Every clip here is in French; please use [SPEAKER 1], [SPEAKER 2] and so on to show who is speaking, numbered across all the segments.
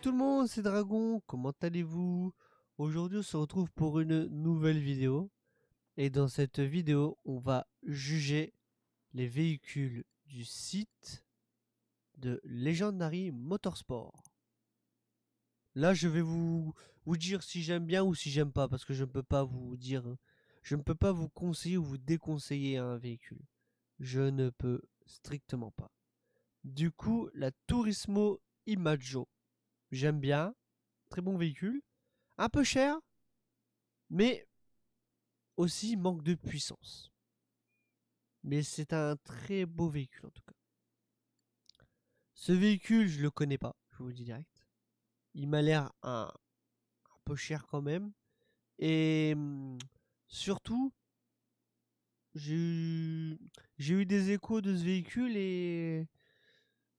[SPEAKER 1] tout le monde, c'est Dragon, comment allez-vous? Aujourd'hui on se retrouve pour une nouvelle vidéo. Et dans cette vidéo, on va juger les véhicules du site de Legendary Motorsport. Là je vais vous dire si j'aime bien ou si j'aime pas, parce que je ne peux pas vous dire, je ne peux pas vous conseiller ou vous déconseiller un véhicule. Je ne peux strictement pas. Du coup, la Turismo Imaggio, j'aime bien, très bon véhicule. Un peu cher, mais aussi manque de puissance. Mais c'est un très beau véhicule en tout cas. Ce véhicule, je le connais pas, je vous le dis direct. Il m'a l'air un peu cher quand même. Et surtout, j'ai eu, j'ai eu des échos de ce véhicule et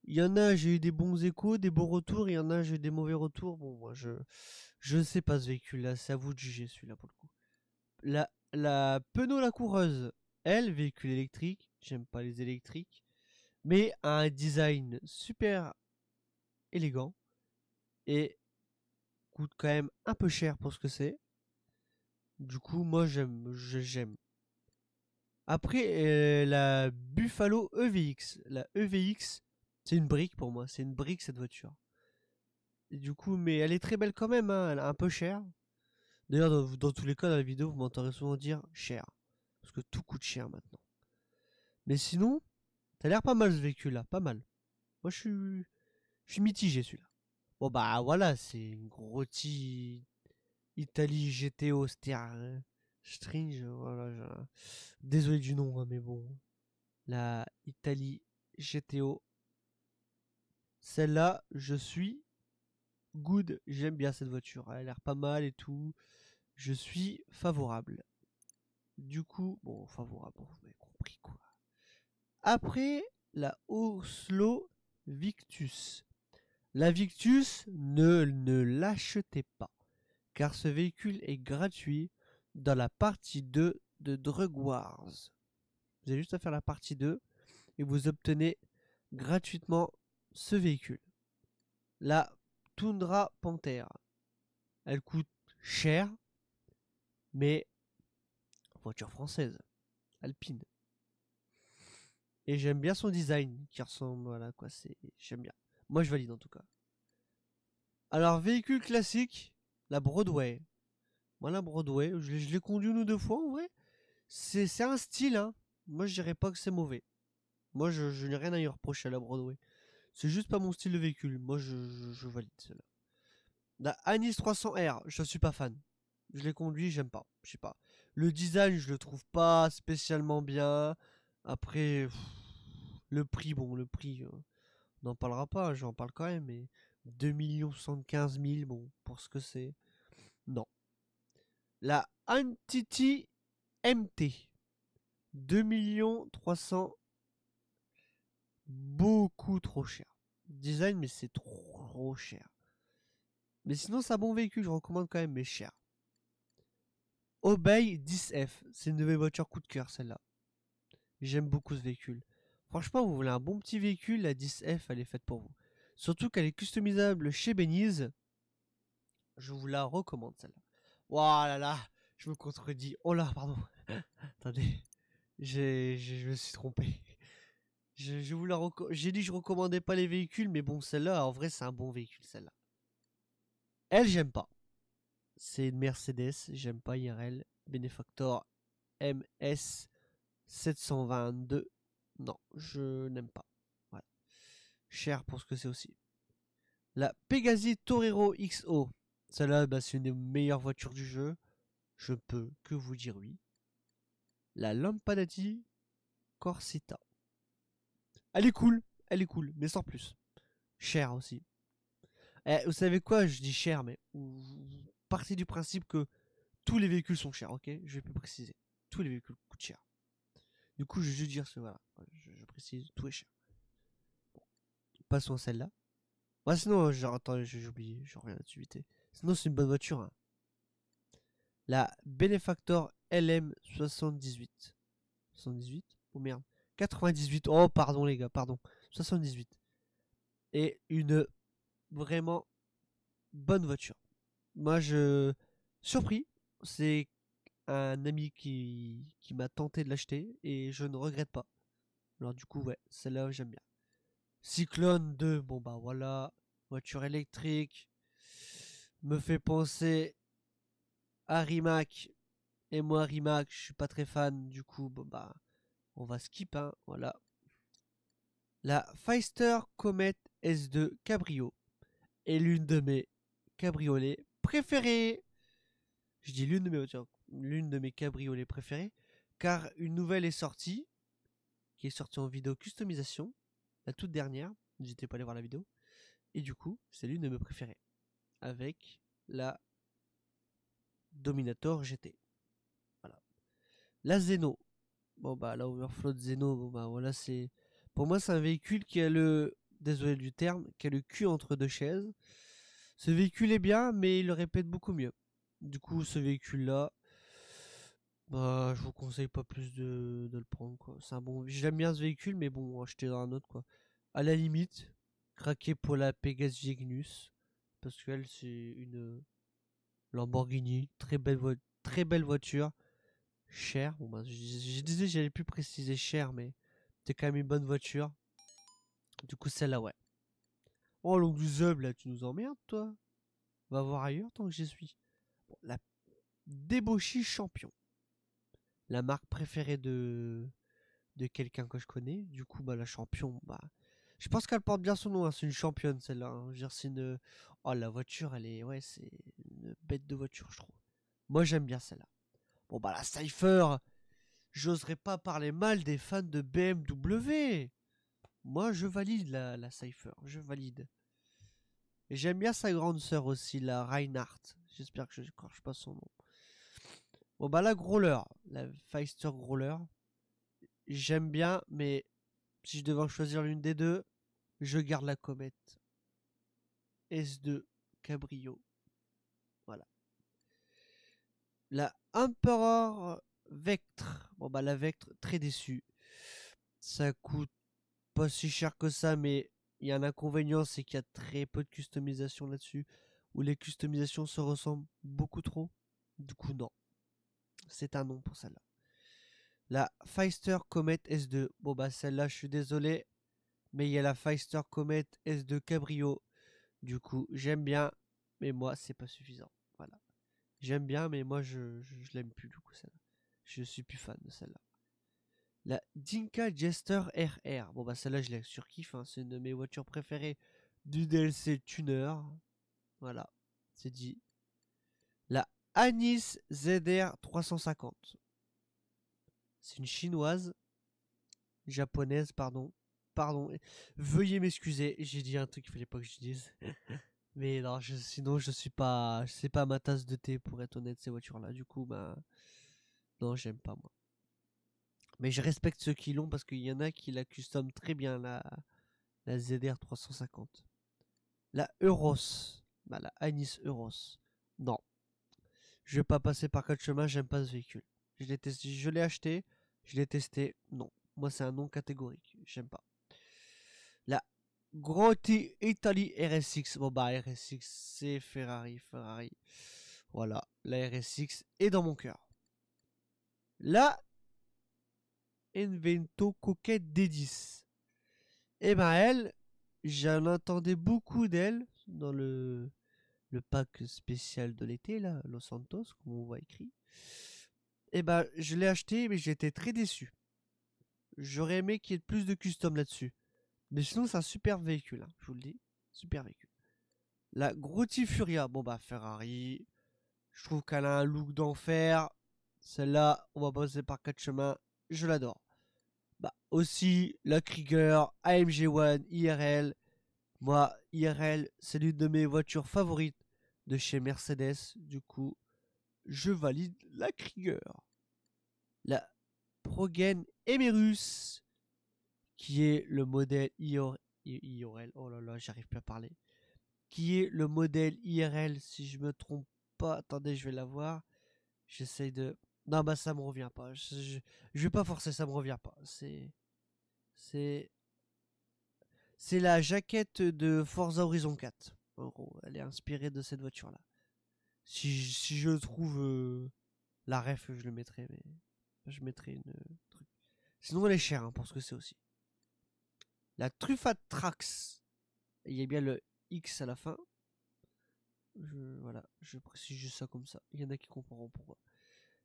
[SPEAKER 1] il y en a, j'ai eu des bons échos, des bons retours, il y en a, j'ai eu des mauvais retours. Bon, moi, je sais pas ce véhicule-là, c'est à vous de juger celui-là pour le coup. La Peugeot La Coureuse, elle, véhicule électrique, j'aime pas les électriques, mais a un design super élégant et coûte quand même un peu cher pour ce que c'est. Du coup, moi j'aime. Après, la Buffalo EVX. La EVX, c'est une brique pour moi, c'est une brique cette voiture. Et du coup, mais elle est très belle quand même, hein, elle est un peu chère. D'ailleurs, dans tous les cas, dans la vidéo, vous m'entendrez souvent dire cher. Parce que tout coûte cher maintenant. Mais sinon, ça a l'air pas mal ce véhicule là, pas mal. Moi je suis mitigé celui-là. Bon bah voilà, c'est une grosse Italie GTO Stringe, voilà. Désolé du nom, hein, mais bon. La Italie GTO. Celle-là, je suis good. J'aime bien cette voiture. Elle a l'air pas mal et tout. Je suis favorable. Du coup, bon, favorable, bon, vous m'avez compris quoi. Après, la Oslo Victus. La Victus, ne l'achetez pas, car ce véhicule est gratuit dans la partie 2 de Drug Wars. Vous avez juste à faire la partie 2 et vous obtenez gratuitement ce véhicule. La Tundra Panther, elle coûte cher, mais voiture française, alpine. Et j'aime bien son design qui ressemble, voilà quoi, j'aime bien. Moi je valide en tout cas. Alors véhicule classique, la Broadway. Moi la Broadway, je l'ai conduit une ou deux fois en vrai. C'est un style, hein. Moi je dirais pas que c'est mauvais. Moi je n'ai rien à y reprocher à la Broadway. C'est juste pas mon style de véhicule. Moi je valide celle-là. La Anis 300R, je suis pas fan. Je l'ai conduit, j'aime pas. Je sais pas. Le design, je le trouve pas spécialement bien. Après, le prix, bon, le prix, on n'en parlera pas, j'en parle quand même, mais 2 75 000, bon, pour ce que c'est. Non. La Entity MT, 2 300 000, beaucoup trop cher. Design, mais c'est trop cher. Mais sinon, c'est un bon véhicule, je recommande quand même, mais cher. Obey 10F, c'est une nouvelle voiture coup de cœur, celle-là. J'aime beaucoup ce véhicule. Franchement, vous voulez un bon petit véhicule, la 10F, elle est faite pour vous. Surtout qu'elle est customisable chez Beniz. Je vous la recommande, celle-là. Waouh là là, je me contredis. Oh là, pardon. Attendez, je me suis trompé. J'ai dit que je recommandais pas les véhicules, mais bon, celle-là, en vrai, c'est un bon véhicule, celle-là. Elle, j'aime pas. C'est une Mercedes, j'aime pas IRL. Benefactor MS 722. Non, je n'aime pas. Voilà. Cher pour ce que c'est aussi. La Pegasi Torero XO. Celle-là, bah, c'est une des meilleures voitures du jeu. Je peux que vous dire oui. La Lampadati Corsita. Elle est cool, mais sans plus. Cher aussi. Vous savez quoi, je dis cher, mais vous partez du principe que tous les véhicules sont chers, ok? Je vais plus préciser. Tous les véhicules coûtent cher. Du coup, je vais juste dire ce voilà. Je précise, tout est cher. Bon, passons à celle-là. Ouais, sinon, attends, j'ai oublié, je reviens là-dessus vite. Sinon, c'est une bonne voiture. Hein. La Benefactor LM78. 78. Oh merde. 98. Oh, pardon, les gars, pardon. 78. Et une vraiment bonne voiture. Moi, surpris, c'est un ami qui m'a tenté de l'acheter et je ne regrette pas. Alors du coup, ouais, celle-là, j'aime bien. Cyclone 2, bon bah voilà, voiture électrique, me fait penser à Rimac. Et moi, Rimac, je suis pas très fan, du coup, bon bah, on va skip, hein, voilà. La Pfister Comet S2 Cabrio est l'une de mes cabriolets préférées. Je dis l'une de mes cabriolets préférées, car une nouvelle est sortie, qui est sortie en vidéo customisation, la toute dernière. N'hésitez pas à aller voir la vidéo. Et du coup, c'est l'une de mes préférées, avec la Dominator GT. Voilà. La Zeno. Bon bah la Overflow de Zeno, bon bah voilà, c'est. Pour moi, c'est un véhicule qui a le. Désolé du terme, qui a le cul entre deux chaises. Ce véhicule est bien, mais il le répète beaucoup mieux. Du coup, ce véhicule-là, bah, je vous conseille pas plus de le prendre, quoi. C'est un bon. J'aime bien ce véhicule, mais bon, acheter dans un autre, quoi. À la limite, craquer pour la Pegasus Ignus, parce qu'elle, c'est une Lamborghini, très belle voiture, chère. Bon, bah, je disais, j'allais plus préciser cher, mais c'est quand même une bonne voiture. Du coup, celle-là, ouais. Oh, l'ongle du Zub, là, tu nous emmerdes, toi. Va voir ailleurs tant que j'y suis. Bon, la Débauchie Champion. La marque préférée de quelqu'un que je connais. Du coup, bah, la Champion, bah. Je pense qu'elle porte bien son nom, hein. C'est une championne, celle-là, hein. Je veux dire, c'est une. Oh, la voiture, elle est. Ouais, c'est une bête de voiture, je trouve. Moi, j'aime bien celle-là. Bon, bah, la Cypher. J'oserais pas parler mal des fans de BMW. Moi, je valide la Cypher. Je valide. Et j'aime bien sa grande sœur aussi, la Reinhardt. J'espère que je n'écorche pas son nom. Bon, bah, la Growler. La Pfister Growler. J'aime bien, mais si je devais en choisir l'une des deux, je garde la comète. S2 Cabrio. Voilà. La Emperor Vectre. Bon, bah, la Vectre, très déçu. Ça coûte pas si cher que ça, mais il y a un inconvénient, c'est qu'il y a très peu de customisation là-dessus, où les customisations se ressemblent beaucoup trop. Du coup, non. C'est un non pour celle-là. La Pfister Comet S2. Bon, bah, celle-là, je suis désolé, mais il y a la Pfister Comet S2 Cabrio. Du coup, j'aime bien, mais moi, c'est pas suffisant. Voilà. J'aime bien, mais moi, je l'aime plus, du coup, celle-là. Je suis plus fan de celle-là. La Dinka Jester RR. Bon, bah, celle-là, je la surkiffe, hein. C'est une de mes voitures préférées du DLC Tuner. Voilà, c'est dit. La Anis ZR 350. C'est une chinoise, japonaise, pardon. Pardon, veuillez m'excuser, j'ai dit un truc qu'il fallait pas que je dise. Mais non, sinon je suis pas, c'est pas ma tasse de thé pour être honnête ces voitures-là. Du coup, bah non, j'aime pas moi. Mais je respecte ceux qui l'ont parce qu'il y en a qui la custom très bien la ZR 350. La Euros, bah la Anis Euros. Non, je vais pas passer par quatre chemins, j'aime pas ce véhicule. Je l'ai acheté, je l'ai testé, non. Moi c'est un non catégorique, j'aime pas. La Grotti Italy RSX. Bon bah RSX c'est Ferrari. Voilà, la RSX est dans mon cœur. La Invento Coquette D10. Et ben elle, j'en entendais beaucoup d'elle dans le pack spécial de l'été, là, Los Santos, comme on voit écrit. Et ben je l'ai acheté, mais j'étais très déçu. J'aurais aimé qu'il y ait plus de custom là-dessus. Mais sinon, c'est un super véhicule, hein, je vous le dis. Super véhicule. La Grotti Furia, bon bah Ferrari. Je trouve qu'elle a un look d'enfer. Celle-là, on va passer par quatre chemins. Je l'adore. Bah aussi la Krieger AMG One IRL. Moi, IRL, c'est l'une de mes voitures favorites de chez Mercedes. Du coup, je valide la Krieger. La Progen Emerus, qui est le modèle IRL. Oh là là, j'arrive plus à parler. Qui est le modèle IRL, si je me trompe pas. Attendez, je vais la voir. J'essaye de. Non, bah ça me revient pas. Je vais pas forcer, ça me revient pas. C'est. C'est la jaquette de Forza Horizon 4. En gros, elle est inspirée de cette voiture-là. Si je trouve la ref, je le mettrai, mais je mettrai une truc. Sinon, elle est chère hein, pour ce que c'est aussi. La Truffat Trax. Il y a bien le X à la fin. Voilà, je précise juste ça comme ça. Il y en a qui comprendront pourquoi.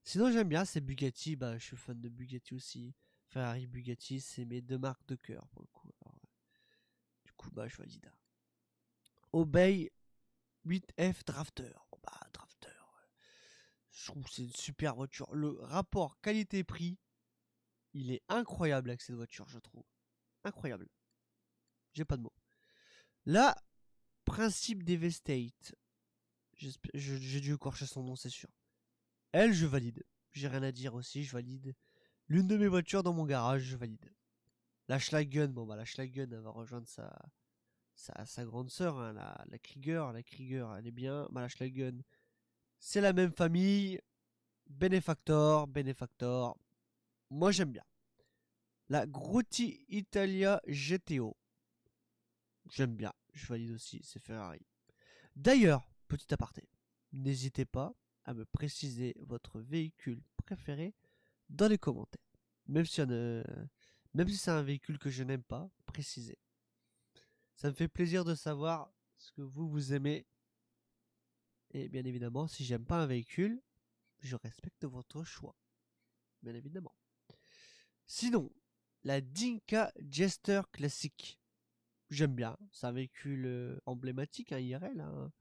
[SPEAKER 1] Sinon, j'aime bien, c'est Bugatti. Bah, je suis fan de Bugatti aussi. Ferrari, Bugatti, c'est mes deux marques de cœur pour le coup. Alors, du coup, bah, je valide. Obey 8F Drafter. Oh, bah, Drafter. Je trouve que c'est une super voiture. Le rapport qualité-prix, il est incroyable avec cette voiture, je trouve. Incroyable. J'ai pas de mots. Là, principe Devastate. J'ai dû écorcher son nom, c'est sûr. Elle, je valide. J'ai rien à dire aussi, je valide. L'une de mes voitures dans mon garage, je valide. La Schlagen, bon bah la Schlagen, elle va rejoindre sa grande sœur, hein, la Krieger. La Krieger, elle est bien. Bah, la Schlagen, c'est la même famille. Benefactor. Moi, j'aime bien. La Grotti Italia GTO. J'aime bien. Je valide aussi. C'est Ferrari. D'ailleurs, petit aparté. N'hésitez pas à me préciser votre véhicule préféré dans les commentaires. Même si, même si c'est un véhicule que je n'aime pas, précisez. Ça me fait plaisir de savoir ce que vous aimez. Et bien évidemment, si j'aime pas un véhicule, je respecte votre choix. Bien évidemment. Sinon, la Dinka Jester classique. J'aime bien. C'est un véhicule emblématique, hein, IRL. Hein.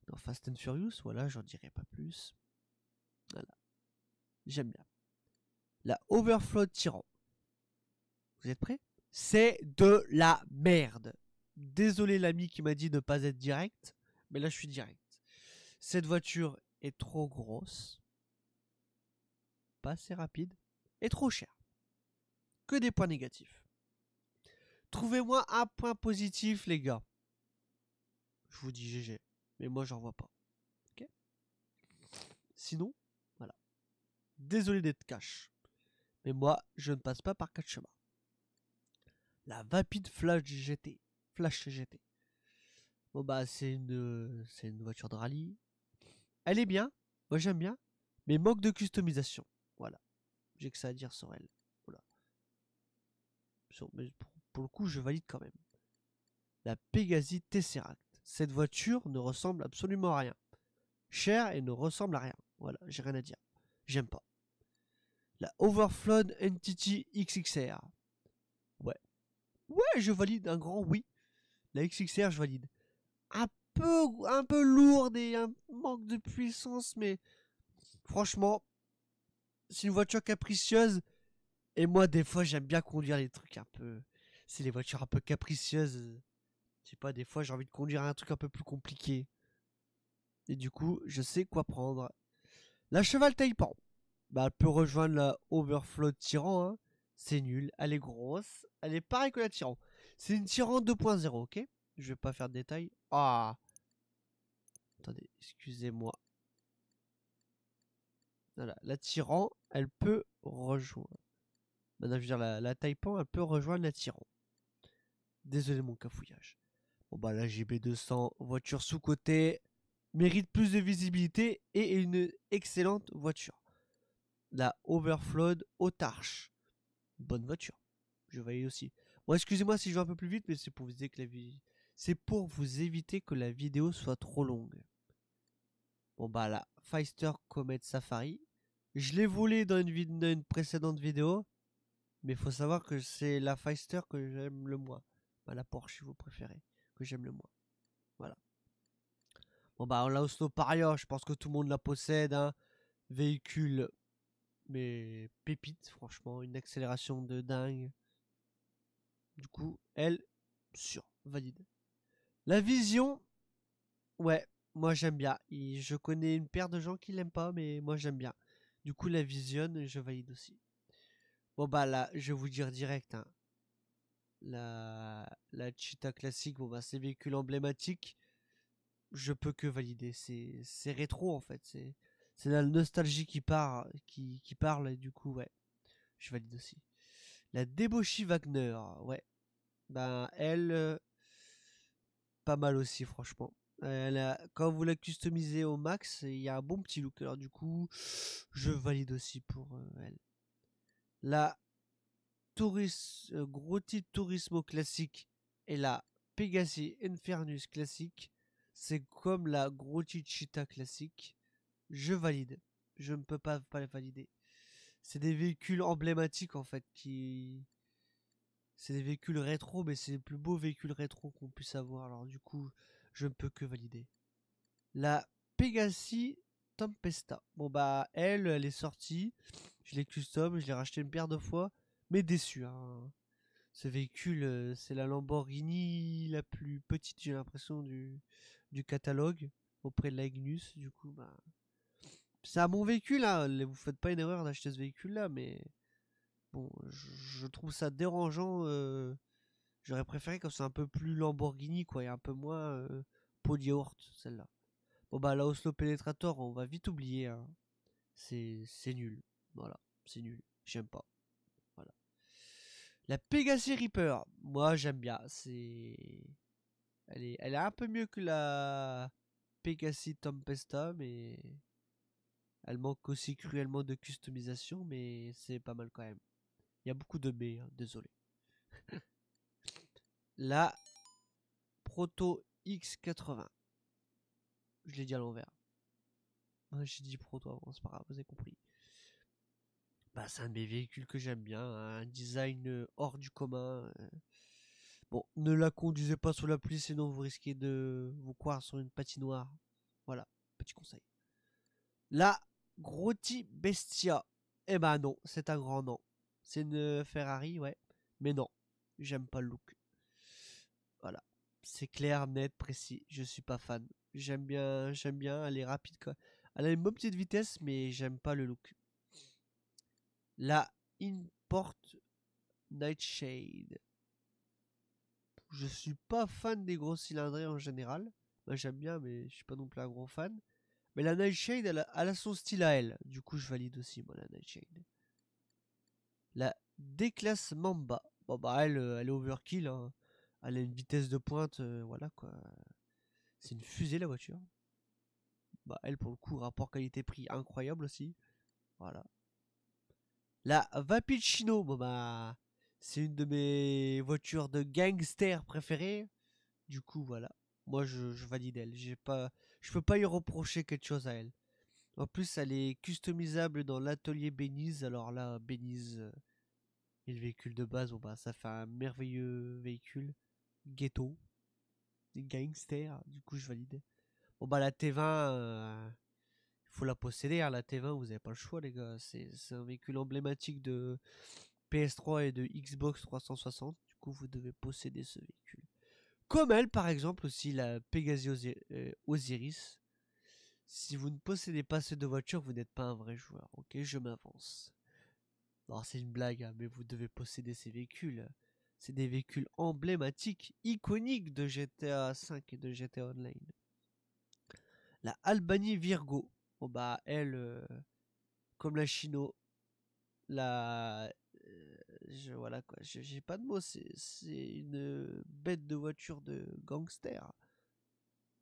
[SPEAKER 1] Dans Fast and Furious, voilà, j'en dirai pas plus. Voilà. J'aime bien. La Overflow Tyran. Vous êtes prêts? C'est de la merde. Désolé l'ami qui m'a dit de ne pas être direct, mais là je suis direct. Cette voiture est trop grosse, pas assez rapide, et trop chère. Que des points négatifs. Trouvez-moi un point positif, les gars. Je vous dis GG, mais moi j'en vois pas. Ok? Sinon, voilà. Désolé d'être cash, mais moi je ne passe pas par quatre chemins. La Vapid Flash GT. Flash GT. Bon bah c'est une voiture de rallye. Elle est bien, moi j'aime bien, mais manque de customisation. Voilà, j'ai que ça à dire sur elle. Voilà. Mais pour le coup, je valide quand même. La Pegasi Tesseract. Cette voiture ne ressemble absolument à rien. Chère et ne ressemble à rien. Voilà, j'ai rien à dire. J'aime pas. La Overflow Entity XXR. Ouais. Ouais, je valide un grand oui. La XXR, je valide. Un un peu lourde et un manque de puissance, mais franchement, c'est une voiture capricieuse. Et moi, des fois, j'aime bien conduire les trucs un peu. C'est les voitures un peu capricieuses. Je sais pas, des fois, j'ai envie de conduire un truc un peu plus compliqué. Et du coup, je sais quoi prendre. La Cheval Taipan. Bah, elle peut rejoindre la Overflow Tyran. Hein. C'est nul. Elle est grosse. Elle est pareille que la Tyran. C'est une Tyran 2.0, ok? Je vais pas faire de détails. Ah! Attendez, excusez-moi. Voilà. La Tyran, elle peut rejoindre. Maintenant, je veux dire, la Taipan, elle peut rejoindre la Tyran. Désolé mon cafouillage. Bon bah la JB200, voiture sous-cotée, mérite plus de visibilité et est une excellente voiture. La Overflow Autarche, bonne voiture. Je valide aussi. Bon excusez-moi si je vais un peu plus vite, mais c'est pour vous éviter que la vidéo soit trop longue. Bon bah la Pfister Comet Safari, je l'ai volé dans une précédente vidéo, mais il faut savoir que c'est la Pfister que j'aime le moins. Bah, la Porsche si vous préférez, que j'aime le moins. Voilà. Bon bah la Oslo Paria, je pense que tout le monde la possède. Hein. Véhicule, mais pépite, franchement, une accélération de dingue. Du coup, elle, sur, valide. La Vision, ouais, moi j'aime bien. Je connais une paire de gens qui l'aiment pas, mais moi j'aime bien. Du coup, la Vision, je valide aussi. Bon bah là, je vais vous dire direct. Hein. La Cheetah classique, bon bah c'est véhicule emblématique. Je peux que valider. C'est rétro en fait. C'est la nostalgie qui parle et du coup ouais, je valide aussi. La Deboshi Wagner, ouais. Ben elle, pas mal aussi, franchement. Quand vous la customisez au max, il y a un bon petit look. Alors du coup, je valide aussi pour elle. La gros titre Turismo classique et la Pegasi Infernus classique, c'est comme la gros titre Cheetah classique. Je valide. Je ne peux pas les valider. C'est des véhicules emblématiques en fait qui... C'est des véhicules rétro, mais c'est les plus beaux véhicules rétro qu'on puisse avoir. Alors du coup, je ne peux que valider. La Pegasi Tempesta. Bon bah elle est sortie. Je l'ai custom, je l'ai racheté une paire de fois, mais déçu. Hein. Ce véhicule, c'est la Lamborghini la plus petite, j'ai l'impression, du catalogue auprès de la Ignus. Du coup, bah, c'est un bon véhicule. Hein. Vous faites pas une erreur d'acheter ce véhicule-là, mais bon, je trouve ça dérangeant. J'aurais préféré que c'est un peu plus Lamborghini, quoi, et un peu moins pot de yaourt, celle-là. Bon bah la Oslo Penetrator, on va vite oublier. Hein. C'est nul. Voilà, c'est nul. J'aime pas. Voilà. La Pegasi Reaper, moi j'aime bien. Elle est un peu mieux que la Pegasi Tempesta, mais elle manque aussi cruellement de customisation, mais c'est pas mal quand même. Il y a beaucoup de mais, hein, désolé. La Proto X80. Je l'ai dit à l'envers. J'ai dit Proto avant, c'est pas grave, vous avez compris. Bah, c'est un de mes véhicules que j'aime bien, un design hors du commun. Bon, ne la conduisez pas sous la pluie, sinon vous risquez de vous croire sur une patinoire. Voilà, petit conseil. La Grotti Bestia. Eh ben non, c'est un grand non. C'est une Ferrari, ouais. Mais non, j'aime pas le look. Voilà. C'est clair, net, précis. Je suis pas fan. J'aime bien, elle est rapide quoi. Elle a une bonne petite vitesse, mais j'aime pas le look. La Import Nightshade. Je suis pas fan des gros cylindrés en général. Moi j'aime bien, mais je suis pas non plus un gros fan. Mais la Nightshade, elle a son style à elle. Du coup, je valide aussi, moi, la Nightshade. La D-Class Mamba. Bon, bah, elle est overkill. Hein. Elle a une vitesse de pointe, voilà quoi. C'est une fusée la voiture. Bah, elle, pour le coup, rapport qualité-prix incroyable aussi. Voilà. La Vapicino, bon bah, c'est une de mes voitures de gangster préférées. Du coup, voilà. Moi, je valide elle. Je peux pas y reprocher quelque chose à elle. En plus, elle est customisable dans l'atelier Beniz. Alors là, Beniz et le véhicule de base, bon bah, ça fait un merveilleux véhicule. Ghetto. Gangster. Du coup, je valide. Bon bah, la T20, il faut la posséder. Hein, la T20, vous avez pas le choix, les gars. C'est un véhicule emblématique de PS3 et de Xbox 360. Du coup, vous devez posséder ce véhicule. Comme elle, par exemple, aussi la Pegasi Osiris. Si vous ne possédez pas ces deux voitures, vous n'êtes pas un vrai joueur. Ok, je m'avance. Alors c'est une blague, hein, mais vous devez posséder ces véhicules. C'est des véhicules emblématiques, iconiques de GTA V et de GTA Online. La Albanie Virgo. Bon bah elle, comme la Chino, la... voilà quoi, j'ai pas de mots, c'est une bête de voiture de gangster.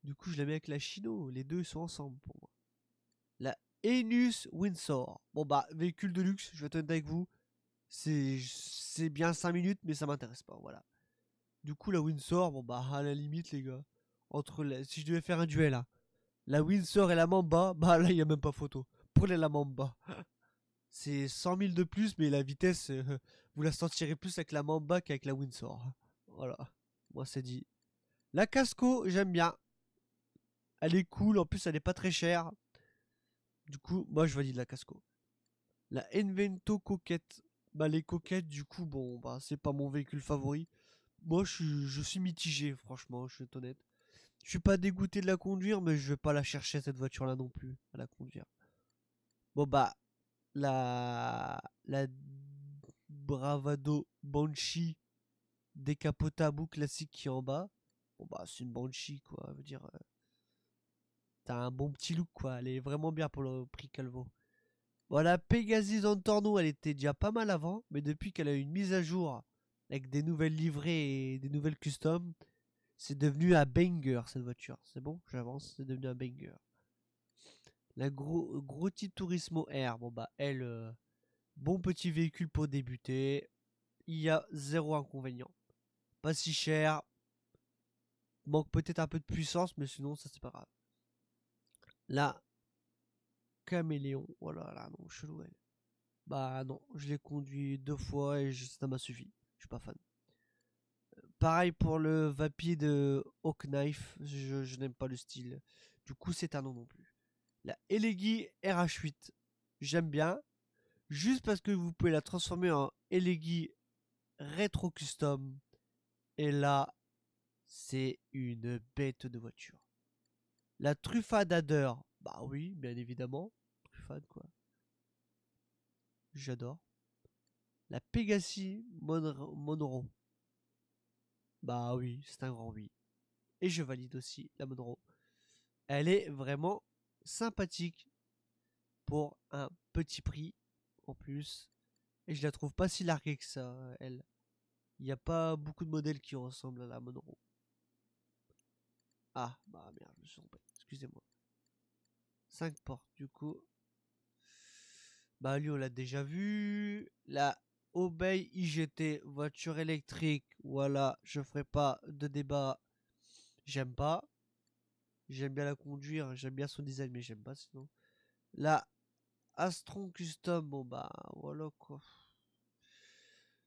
[SPEAKER 1] Du coup je la mets avec la Chino, les deux sont ensemble pour moi. La Enus Windsor. Bon bah, véhicule de luxe, je vais être honnête avec vous. C'est bien 5 minutes, mais ça m'intéresse pas, voilà. Du coup, la Windsor, bon bah, à la limite, les gars. Si je devais faire un duel, là. La Windsor et la Mamba, bah là, il n'y a même pas photo. Prenez la Mamba. C'est 100 000 de plus, mais la vitesse, vous la sentirez plus avec la Mamba qu'avec la Windsor. Voilà. Moi, c'est dit. La Casco, j'aime bien. Elle est cool, en plus, elle est pas très chère. Du coup, moi, je valide la Casco. La Invento Coquette. Bah, les coquettes, du coup, bon, bah, c'est pas mon véhicule favori. Moi, je suis mitigé, franchement, je suis honnête. Je suis pas dégoûté de la conduire, mais je vais pas la chercher, cette voiture-là non plus, à la conduire. Bon, bah, la Bravado Banshee décapotable classique qui est en bas. Bon, bah, c'est une Banshee, quoi. Je veux dire, t'as un bon petit look, quoi. Elle est vraiment bien pour le prix qu'elle vaut. Voilà, Pegasus Antorno, elle était déjà pas mal avant, mais depuis qu'elle a eu une mise à jour avec des nouvelles livrées et des nouvelles customs, C'est devenu un banger cette voiture. C'est bon, j'avance, c'est devenu un banger. La Grotti Turismo R, bon bah elle, bon petit véhicule pour débuter. Il y a zéro inconvénient. Pas si cher. Manque peut-être un peu de puissance, mais sinon ça c'est pas grave. La Caméléon, oh là là, non, chelou elle. Bah non, je l'ai conduit 2 fois et ça m'a suffi. Je suis pas fan. Pareil pour le Vapid Hawk Knife, je n'aime pas le style. Du coup, c'est un non non plus. La Elegi RH8, j'aime bien. Juste parce que vous pouvez la transformer en Elegi Retro Custom. Et là, c'est une bête de voiture. La Truffade Adder, bah oui, bien évidemment. Truffade quoi. J'adore. La Pegasi Monroe. Bah oui, c'est un grand oui. Et je valide aussi la Monroe. Elle est vraiment sympathique pour un petit prix en plus. Et je la trouve pas si larguée que ça, elle. Il n'y a pas beaucoup de modèles qui ressemblent à la Monroe. Ah, bah merde, je me suis trompé. Excusez-moi. 5 portes, du coup. Bah lui, on l'a déjà vu. La Obey IGT, voiture électrique. Voilà, je ferai pas de débat. J'aime pas. J'aime bien la conduire, j'aime bien son design, mais j'aime pas sinon. La Astron Custom, bon bah voilà quoi.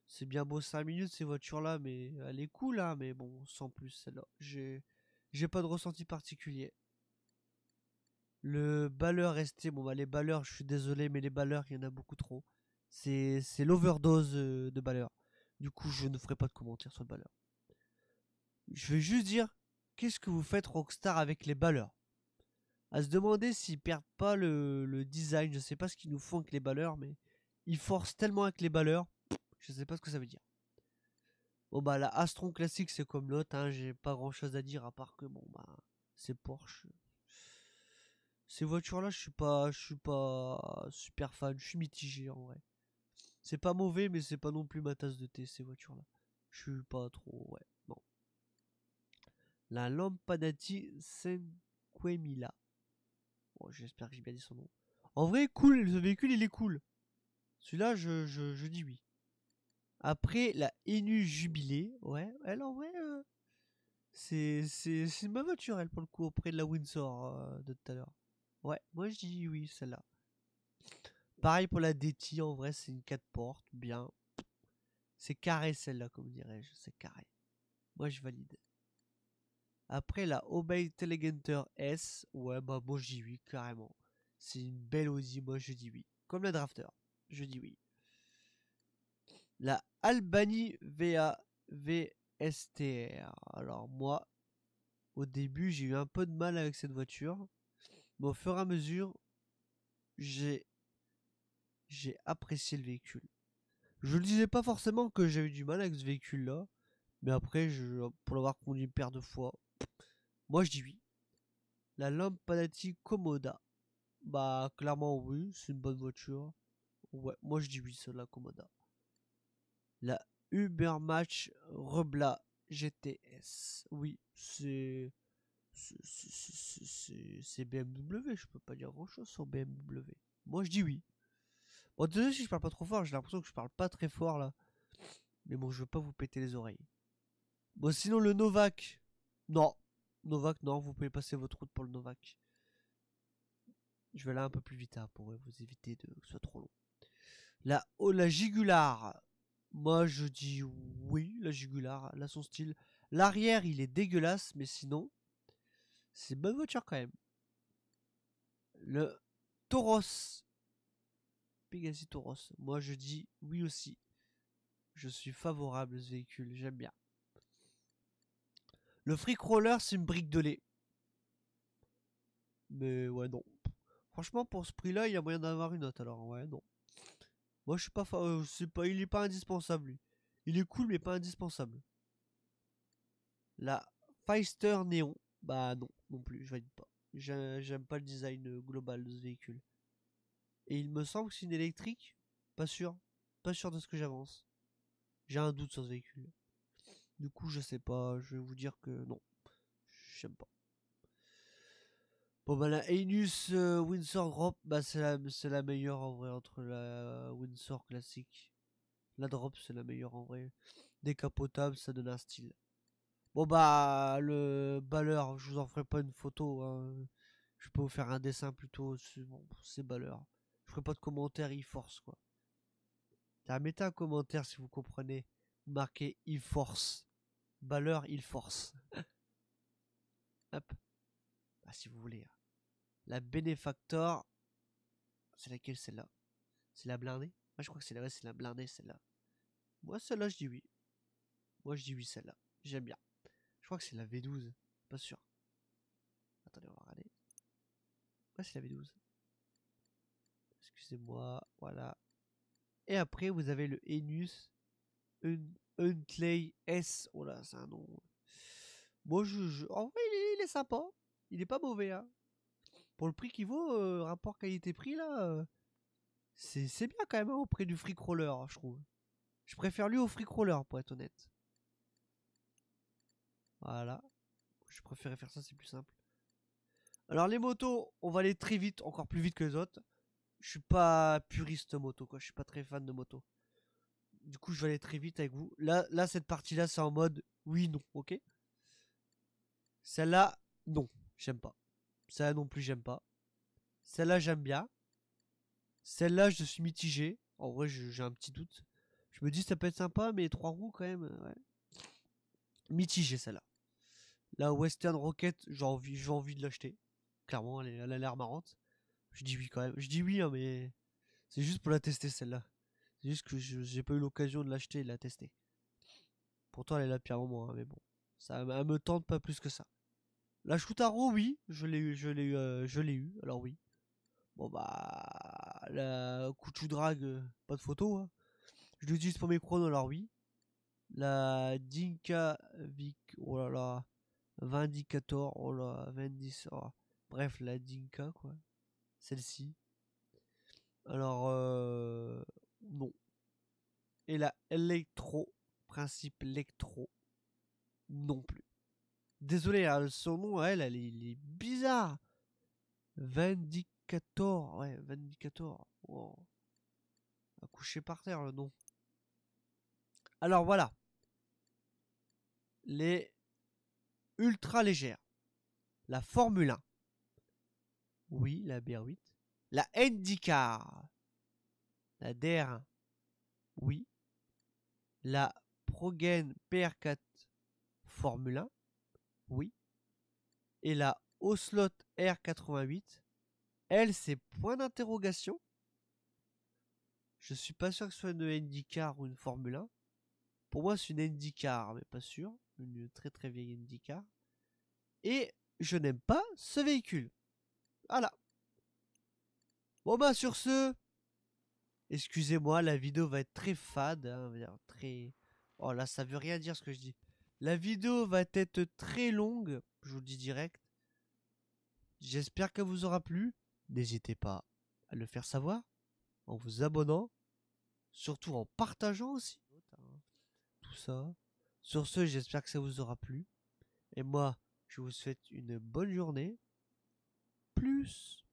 [SPEAKER 1] C'est bien beau 5 minutes ces voitures là, mais elle est cool hein, mais bon, sans plus celle-là. J'ai pas de ressenti particulier. Le balleur ST, bon bah les balleurs, je suis désolé, mais les balleurs, il y en a beaucoup trop. C'est l'overdose de balleurs. Du coup, je ne ferai pas de commentaires sur le balleur. Je vais juste dire, qu'est-ce que vous faites Rockstar avec les balleurs? À se demander s'ils perdent pas le design. Je sais pas ce qu'ils nous font avec les balleurs, mais ils forcent tellement avec les balleurs. Je sais pas ce que ça veut dire. Bon bah la Astron classique c'est comme l'autre, hein, j'ai pas grand chose à dire à part que bon bah c'est Porsche. Ces voitures là je suis pas super fan, je suis mitigé en vrai. C'est pas mauvais mais c'est pas non plus ma tasse de thé ces voitures là. Je suis pas trop ouais. Non. La Lampadati Cinquemila. Bon, j'espère que j'ai bien dit son nom. En vrai cool, ce véhicule il est cool. Celui-là je dis oui. Après la Enu Jubilé, ouais, elle en vrai c'est ma voiture, elle, pour le coup, auprès de la Windsor de tout à l'heure. Ouais, moi je dis oui, celle-là. Pareil pour la DT, en vrai, c'est une 4 portes, bien. C'est carré celle-là, comme dirais-je, c'est carré. Moi je valide. Après la Obey Telegunter S, ouais, bah moi je dis oui, carrément. C'est une belle Audi, moi je dis oui. Comme la Drafter, je dis oui. La Albany VA VSTR. Alors moi, au début, j'ai eu un peu de mal avec cette voiture. Mais au fur et à mesure, j'ai apprécié le véhicule. Je ne disais pas forcément que j'avais du mal avec ce véhicule-là, mais après, pour l'avoir conduit une paire de fois, moi je dis oui. La Lampadati Komoda, bah clairement oui, c'est une bonne voiture. Ouais, moi je dis oui, c'est la Komoda. La Ubermatch Rebla GTS, oui, c'est BMW, je peux pas dire grand chose sur BMW. Moi je dis oui. Bon, désolé si je parle pas trop fort, j'ai l'impression que je parle pas très fort là. Mais bon, je veux pas vous péter les oreilles. Bon, sinon le Novak. Non. Novak, non, vous pouvez passer votre route pour le Novak. Je vais aller un peu plus vite hein, pour vous éviter que ce soit trop long. La Gigular. Moi je dis oui, la Gigular, là son style. L'arrière il est dégueulasse, mais sinon, c'est une bonne voiture quand même. Le Tauros. Pegasi Tauros. Moi je dis oui aussi. Je suis favorable à ce véhicule, j'aime bien. Le Freak Roller, c'est une brique de lait. Mais ouais, non. Franchement, pour ce prix-là, il y a moyen d'avoir une autre. Alors, ouais, non. Moi, je suis pas, c'est pas, il est pas indispensable, lui. Il est cool, mais pas indispensable. La Feister Néon, bah non, non plus, je valide pas. J'aime pas le design global de ce véhicule. Et il me semble que c'est une électrique. Pas sûr. Pas sûr de ce que j'avance. J'ai un doute sur ce véhicule. Du coup, je sais pas. Je vais vous dire que non. J'aime pas. Bon, bah, la Einus Windsor Drop, bah, c'est la meilleure en vrai entre la Windsor classique. La Drop, c'est la meilleure en vrai. Décapotable, ça donne un style. Bon, bah, le balleur, je vous en ferai pas une photo. Hein. Je peux vous faire un dessin plutôt. Bon, c'est balleur. Je ferai pas de commentaires, il force quoi. Mettez un commentaire si vous comprenez. Marquez il force. Balleur, il force. Hop. Bah, si vous voulez. Hein. La Benefactor. C'est laquelle celle-là? C'est la blindée? Moi je crois que c'est la blindée celle-là. Moi celle-là je dis oui. Moi je dis oui celle-là. J'aime bien. Je crois que c'est la V12. Pas sûr. Attendez, on va regarder. Ouais, c'est la V12. Excusez-moi. Voilà. Et après vous avez le Enus Unclay S. Oh là, c'est un nom. Moi en vrai il est sympa. Il est pas mauvais hein. Pour le prix qu'il vaut, rapport qualité-prix là, c'est bien quand même hein, auprès du Freak Roller, je trouve. Je préfère lui au Freak Roller pour être honnête. Voilà. Je préférais faire ça, c'est plus simple. Alors les motos, on va aller très vite, encore plus vite que les autres. Je suis pas puriste moto quoi, je suis pas très fan de moto. Du coup, je vais aller très vite avec vous. Là cette partie-là, c'est en mode oui, non, ok. Celle-là, non, j'aime pas. Celle-là non plus, j'aime pas. Celle-là, j'aime bien. Celle-là, je suis mitigé. En vrai, j'ai un petit doute. Je me dis ça peut être sympa, mais 3 roues quand même, ouais. Mitigé celle-là. La Western Rocket, j'ai envie de l'acheter. Clairement, elle a l'air marrante. Je dis oui quand même. Je dis oui, hein, mais c'est juste pour la tester celle-là. C'est juste que j'ai pas eu l'occasion de l'acheter et de la tester. Pourtant, elle est là depuis un moment, hein, mais bon. Ça elle me tente pas plus que ça. La Shootaro, oui, je l'ai eu, alors oui. Bon bah, la Kuchu Drag, pas de photo. Hein. Je l'utilise pour mes chronos, alors oui. La Dinka Vic, oh là là, Vindicator, oh là, Vindis, oh. Bref, la Dinka, quoi. Celle-ci. Alors, non. Et la Electro, principe Electro, non plus. Désolé, hein, son nom, il est bizarre. Vindicator, ouais, Vindicator. Wow. Accouché par terre, le nom. Alors voilà, les ultra légères. La Formule 1. Oui, la BR8. La IndyCar. La DR1. Oui. La Progen PR4 Formule 1. Oui. Et la Oslot R88. Elle, c'est point d'interrogation. Je suis pas sûr que ce soit une IndyCar ou une Formule 1. Pour moi, c'est une IndyCar, mais pas sûr. Une très très vieille IndyCar. Et je n'aime pas ce véhicule. Voilà. Bon bah sur ce, excusez-moi, la vidéo va être très fade, hein, très... Oh là, ça veut rien dire ce que je dis. La vidéo va être très longue, je vous le dis direct. J'espère qu'elle vous aura plu. N'hésitez pas à le faire savoir en vous abonnant, surtout en partageant aussi tout ça. Sur ce, j'espère que ça vous aura plu. Et moi, je vous souhaite une bonne journée. Plus.